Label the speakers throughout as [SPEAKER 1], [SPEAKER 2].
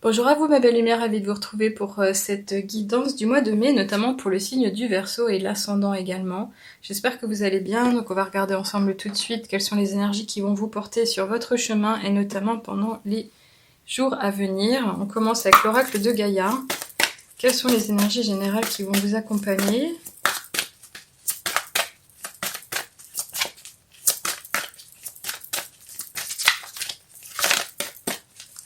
[SPEAKER 1] Bonjour à vous ma belle lumière, ravie de vous retrouver pour cette guidance du mois de mai, notamment pour le signe du Verseau et l'ascendant également. J'espère que vous allez bien, donc on va regarder ensemble tout de suite quelles sont les énergies qui vont vous porter sur votre chemin et notamment pendant les jours à venir. On commence avec l'oracle de Gaïa. Quelles sont les énergies générales qui vont vous accompagner ?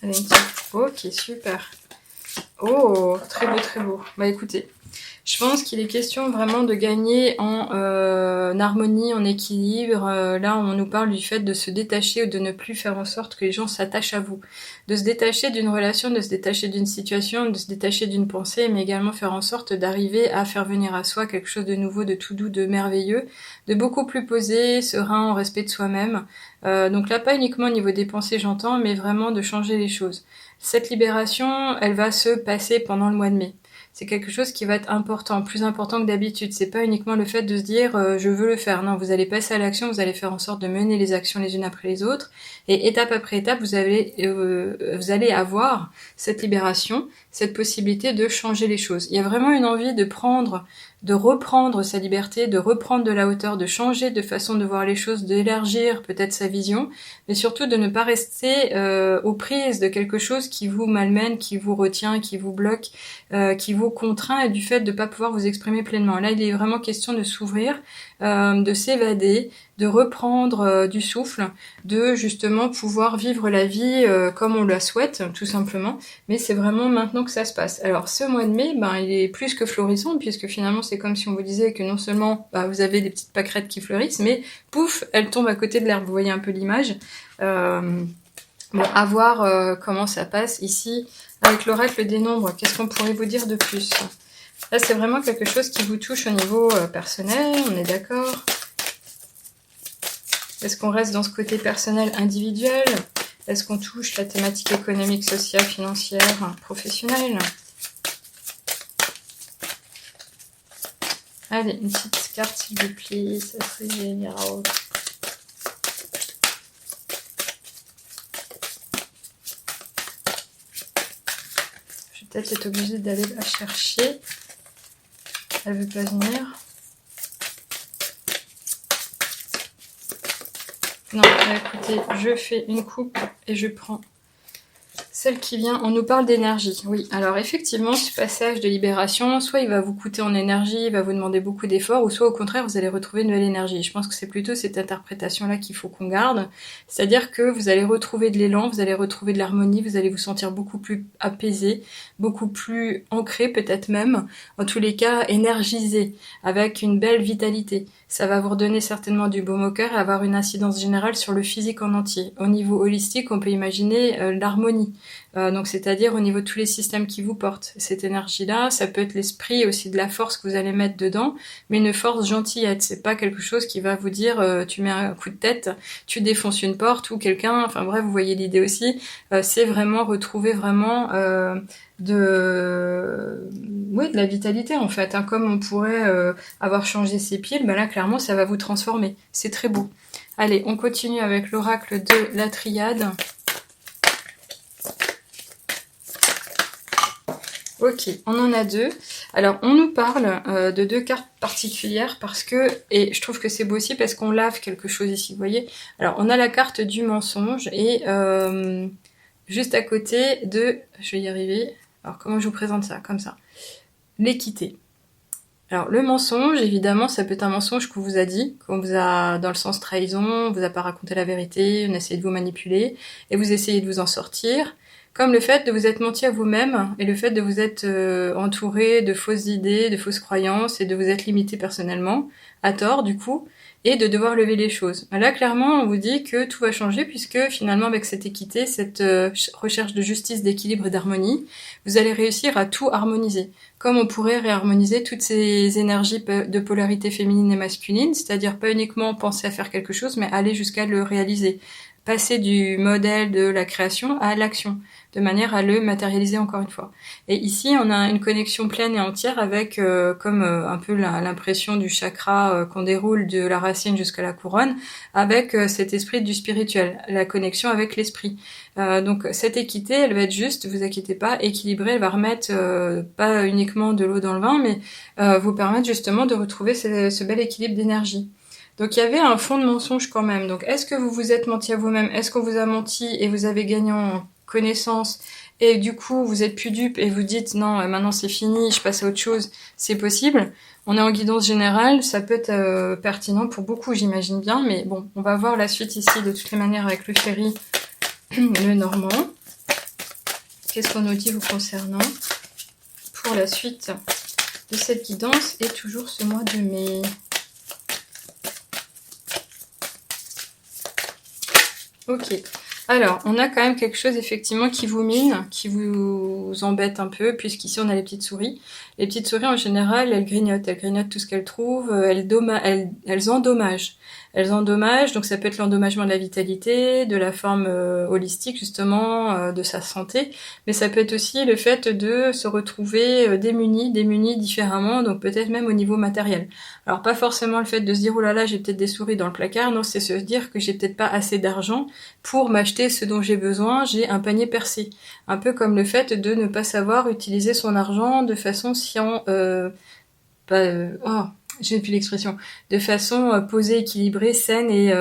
[SPEAKER 1] Allez, une petite... Ok, super. Oh, très beau, très beau. Bah écoutez, je pense qu'il est question vraiment de gagner en harmonie, en équilibre. Là, on nous parle du fait de se détacher ou de ne plus faire en sorte que les gens s'attachent à vous. De se détacher d'une relation, de se détacher d'une situation, de se détacher d'une pensée, mais également faire en sorte d'arriver à faire venir à soi quelque chose de nouveau, de tout doux, de merveilleux, de beaucoup plus posé, serein, en respect de soi-même. Donc là, pas uniquement au niveau des pensées, j'entends, mais vraiment de changer les choses. Cette libération, elle va se passer pendant le mois de mai. C'est quelque chose qui va être important, plus important que d'habitude. C'est pas uniquement le fait de se dire je veux le faire. Non, vous allez passer à l'action, vous allez faire en sorte de mener les actions les unes après les autres. Et étape après étape, vous allez avoir cette libération, cette possibilité de changer les choses. Il y a vraiment une envie de reprendre sa liberté, de reprendre de la hauteur, de changer de façon de voir les choses, d'élargir peut-être sa vision, mais surtout de ne pas rester aux prises de quelque chose qui vous malmène, qui vous retient, qui vous bloque, qui vous contraint et du fait de ne pas pouvoir vous exprimer pleinement. Là, il est vraiment question de s'ouvrir, de s'évader, de reprendre du souffle, de justement pouvoir vivre la vie comme on la souhaite, tout simplement. Mais c'est vraiment maintenant que ça se passe. Alors ce mois de mai, il est plus que florissant, puisque finalement c'est comme si on vous disait que non seulement vous avez des petites pâquerettes qui fleurissent, mais pouf, elles tombent à côté de l'herbe. Vous voyez un peu l'image. Bon, à voir comment ça passe ici avec l'oracle des nombres. Qu'est-ce qu'on pourrait vous dire de plus ? Là, c'est vraiment quelque chose qui vous touche au niveau personnel, on est d'accord ? Est-ce qu'on reste dans ce côté personnel individuel ? Est-ce qu'on touche la thématique économique, sociale, financière, professionnelle ? Allez, une petite carte s'il vous plaît, ça serait génial. Je vais peut-être être obligée d'aller la chercher. Elle veut pas venir. Non, écoutez, je fais une coupe et je prends celle qui vient. On nous parle d'énergie. Oui, alors effectivement, ce passage de libération, soit il va vous coûter en énergie, il va vous demander beaucoup d'efforts, ou soit au contraire, vous allez retrouver une nouvelle énergie. Je pense que c'est plutôt cette interprétation-là qu'il faut qu'on garde. C'est-à-dire que vous allez retrouver de l'élan, vous allez retrouver de l'harmonie, vous allez vous sentir beaucoup plus apaisé, beaucoup plus ancré peut-être même, en tous les cas énergisé, avec une belle vitalité. Ça va vous redonner certainement du baume au cœur et avoir une incidence générale sur le physique en entier. Au niveau holistique, on peut imaginer l'harmonie. Donc c'est-à-dire au niveau de tous les systèmes qui vous portent. Cette énergie-là, ça peut être l'esprit aussi de la force que vous allez mettre dedans, mais une force gentillette. C'est pas quelque chose qui va vous dire tu mets un coup de tête, tu défonces une porte ou quelqu'un. Enfin bref, vous voyez l'idée aussi. C'est vraiment retrouver vraiment de la vitalité en fait. Comme on pourrait avoir changé ses pieds, là clairement ça va vous transformer. C'est très beau. Allez, on continue avec l'oracle de la triade. Ok, on en a deux. Alors, on nous parle de deux cartes particulières parce que, et je trouve que c'est beau aussi parce qu'on lave quelque chose ici, vous voyez. Alors, on a la carte du mensonge et juste à côté de, je vais y arriver. Alors, comment je vous présente ça ? Comme ça. L'équité. Alors, le mensonge, évidemment, ça peut être un mensonge qu'on vous a dit, qu'on vous a, dans le sens trahison, on vous a pas raconté la vérité, on a essayé de vous manipuler, et vous essayez de vous en sortir. Comme le fait de vous être menti à vous-même et le fait de vous être entouré de fausses idées, de fausses croyances et de vous être limité personnellement, à tort du coup, et de devoir lever les choses. Là, clairement, on vous dit que tout va changer puisque finalement, avec cette équité, cette recherche de justice, d'équilibre et d'harmonie, vous allez réussir à tout harmoniser. Comme on pourrait réharmoniser toutes ces énergies de polarité féminine et masculine, c'est-à-dire pas uniquement penser à faire quelque chose, mais aller jusqu'à le réaliser. passer du modèle de la création à l'action, de manière à le matérialiser encore une fois. Et ici, on a une connexion pleine et entière avec comme un peu l'impression du chakra qu'on déroule de la racine jusqu'à la couronne, avec cet esprit du spirituel, la connexion avec l'esprit. Donc cette équité, elle va être juste, vous inquiétez pas, équilibrée, elle va remettre pas uniquement de l'eau dans le vin, mais vous permettre justement de retrouver ce bel équilibre d'énergie. Donc il y avait un fond de mensonge quand même. Donc est-ce que vous vous êtes menti à vous-même? Est-ce qu'on vous a menti et vous avez gagné en connaissance et du coup vous êtes plus dupe et vous dites non, maintenant c'est fini, je passe à autre chose? C'est possible. On est en guidance générale, ça peut être pertinent pour beaucoup, j'imagine bien, mais bon, on va voir la suite ici de toutes les manières avec le Ferry, le Normand. Qu'est-ce qu'on nous dit vous concernant pour la suite de cette guidance et toujours ce mois de mai? Ok, alors on a quand même quelque chose effectivement qui vous mine, qui vous embête un peu, puisqu'ici on a les petites souris. Les petites souris en général, elles grignotent tout ce qu'elles trouvent, elles endommagent. Elles endommagent, donc ça peut être l'endommagement de la vitalité, de la forme holistique justement, de sa santé, mais ça peut être aussi le fait de se retrouver démunis différemment, donc peut-être même au niveau matériel. Alors pas forcément le fait de se dire oh là là j'ai peut-être des souris dans le placard, non c'est se dire que j'ai peut-être pas assez d'argent pour m'acheter ce dont j'ai besoin, j'ai un panier percé. Un peu comme le fait de ne pas savoir utiliser son argent de façon j'ai plus l'expression, de façon posée, équilibrée, saine et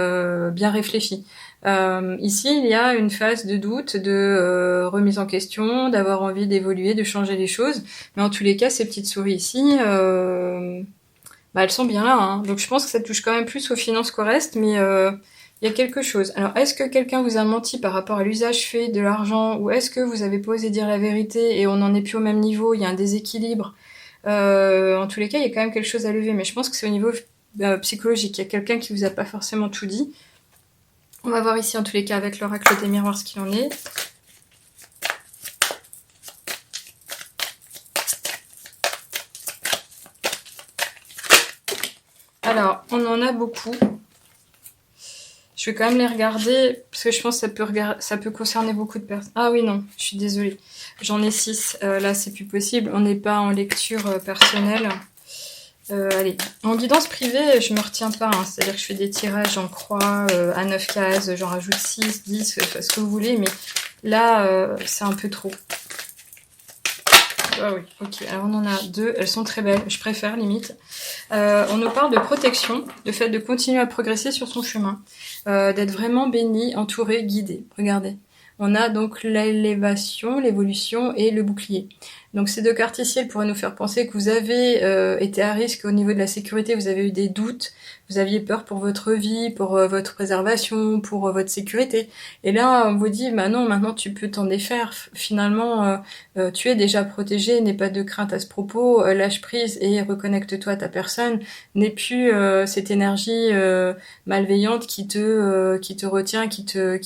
[SPEAKER 1] bien réfléchie. Ici, il y a une phase de doute, de remise en question, d'avoir envie d'évoluer, de changer les choses. Mais en tous les cas, ces petites souris ici, elles sont bien là. Hein. Donc je pense que ça touche quand même plus aux finances qu'au reste, mais il y a quelque chose. Alors, est-ce que quelqu'un vous a menti par rapport à l'usage fait de l'argent, ou est-ce que vous avez pas osé dire la vérité et on n'en est plus au même niveau, il y a un déséquilibre? En tous les cas, il y a quand même quelque chose à lever, mais je pense que c'est au niveau psychologique. Il y a quelqu'un qui vous a pas forcément tout dit. On va voir ici, en tous les cas, avec l'oracle des miroirs, ce qu'il en est. Alors, on en a beaucoup. Je vais quand même les regarder, parce que je pense que ça peut concerner beaucoup de personnes. Ah oui, non, je suis désolée. J'en ai 6. Là, c'est plus possible. On n'est pas en lecture personnelle. Allez, en guidance privée, je me retiens pas. Hein. C'est-à-dire que je fais des tirages en croix à 9 cases. J'en rajoute 6, 10, ce que vous voulez. Mais là, c'est un peu trop. Ah oui, ok. Alors on en a 2. Elles sont très belles. Je préfère, limite. On nous parle de protection, le fait de continuer à progresser sur son chemin, d'être vraiment béni, entouré, guidé. Regardez. On a donc l'élévation, l'évolution et le bouclier. Donc ces deux cartes ici, elles pourraient nous faire penser que vous avez été à risque au niveau de la sécurité, vous avez eu des doutes, vous aviez peur pour votre vie, pour votre préservation, pour votre sécurité. Et là, on vous dit, bah non, maintenant tu peux t'en défaire. Finalement, tu es déjà protégé, n'aie pas de crainte à ce propos, lâche prise et reconnecte-toi à ta personne. N'aie plus cette énergie malveillante qui te retient, qui te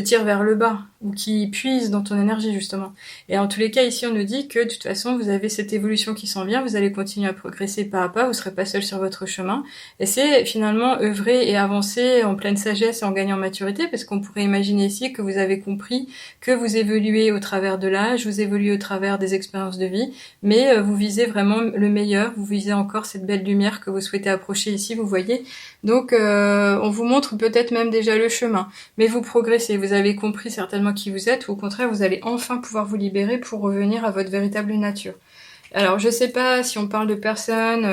[SPEAKER 1] tire vers le bas ou qui puise dans ton énergie justement. Et en tous les cas ici on nous dit que de toute façon vous avez cette évolution qui s'en vient, vous allez continuer à progresser pas à pas, vous serez pas seul sur votre chemin et c'est finalement œuvrer et avancer en pleine sagesse et en gagnant en maturité parce qu'on pourrait imaginer ici que vous avez compris que vous évoluez au travers de l'âge, vous évoluez au travers des expériences de vie, mais vous visez vraiment le meilleur, vous visez encore cette belle lumière que vous souhaitez approcher ici, vous voyez. Donc on vous montre peut-être même déjà le chemin, mais vous progressez, vous avez compris certainement qui vous êtes, ou au contraire, vous allez enfin pouvoir vous libérer pour revenir à votre véritable nature. Alors, je sais pas si on parle de personnes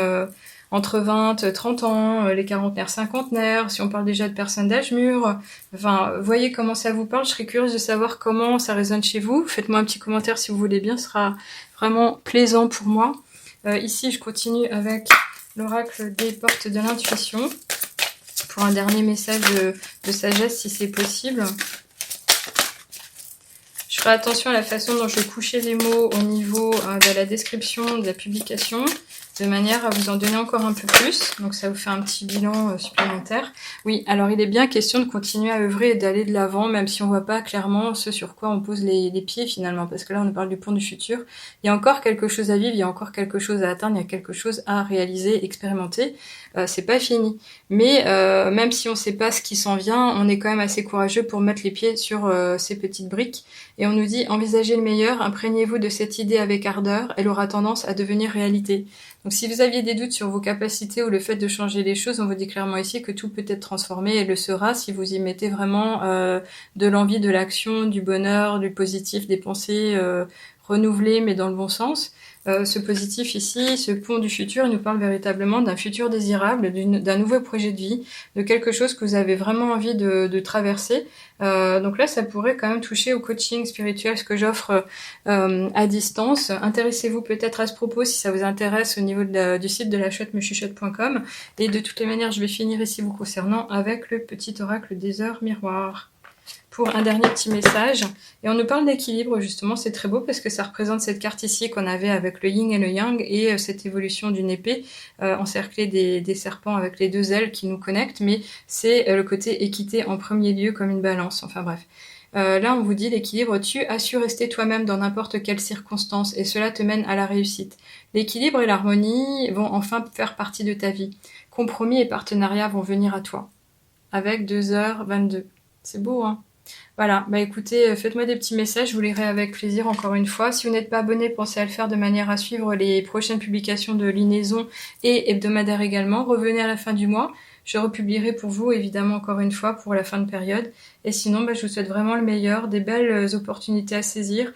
[SPEAKER 1] entre 20, 30 ans, les quarantenaires, cinquantenaires, si on parle déjà de personnes d'âge mûr, enfin, voyez comment ça vous parle, je serais curieuse de savoir comment ça résonne chez vous. Faites-moi un petit commentaire si vous voulez bien, ce sera vraiment plaisant pour moi. Ici, je continue avec l'oracle des portes de l'intuition, pour un dernier message de sagesse si c'est possible. Je ferai attention à la façon dont je vais coucher les mots au niveau de la description de la publication. de manière à vous en donner encore un peu plus. Donc ça vous fait un petit bilan supplémentaire. Oui, alors il est bien question de continuer à œuvrer et d'aller de l'avant, même si on voit pas clairement ce sur quoi on pose les pieds finalement, parce que là on nous parle du pont du futur. Il y a encore quelque chose à vivre, il y a encore quelque chose à atteindre, il y a quelque chose à réaliser, expérimenter. C'est pas fini. Mais même si on sait pas ce qui s'en vient, on est quand même assez courageux pour mettre les pieds sur ces petites briques. Et on nous dit, envisagez le meilleur, imprégnez-vous de cette idée avec ardeur, elle aura tendance à devenir réalité. Donc si vous aviez des doutes sur vos capacités ou le fait de changer les choses, on vous dit clairement ici que tout peut être transformé et le sera si vous y mettez vraiment de l'envie, de l'action, du bonheur, du positif, des pensées renouvelées mais dans le bon sens. Ce positif ici, ce pont du futur, il nous parle véritablement d'un futur désirable, d'un nouveau projet de vie, de quelque chose que vous avez vraiment envie de traverser. Donc là, ça pourrait quand même toucher au coaching spirituel, ce que j'offre à distance. Intéressez-vous peut-être à ce propos si ça vous intéresse au niveau du site de la chouette-me-chuchote.com. Et de toutes les manières, je vais finir ici vous concernant avec le petit oracle des heures miroirs. Pour un dernier petit message. Et on nous parle d'équilibre, justement, c'est très beau parce que ça représente cette carte ici qu'on avait avec le yin et le yang et cette évolution d'une épée encerclée des serpents avec les deux ailes qui nous connectent, mais c'est le côté équité en premier lieu comme une balance, enfin bref. Là, on vous dit l'équilibre, tu as su rester toi-même dans n'importe quelle circonstance et cela te mène à la réussite. L'équilibre et l'harmonie vont enfin faire partie de ta vie. Compromis et partenariat vont venir à toi. Avec 2h22. C'est beau, hein? Voilà, bah écoutez, faites-moi des petits messages, je vous lirai avec plaisir encore une fois. Si vous n'êtes pas abonné, pensez à le faire de manière à suivre les prochaines publications de Linaison et hebdomadaires également. Revenez à la fin du mois, je republierai pour vous évidemment encore une fois pour la fin de période. Et sinon, bah, je vous souhaite vraiment le meilleur, des belles opportunités à saisir.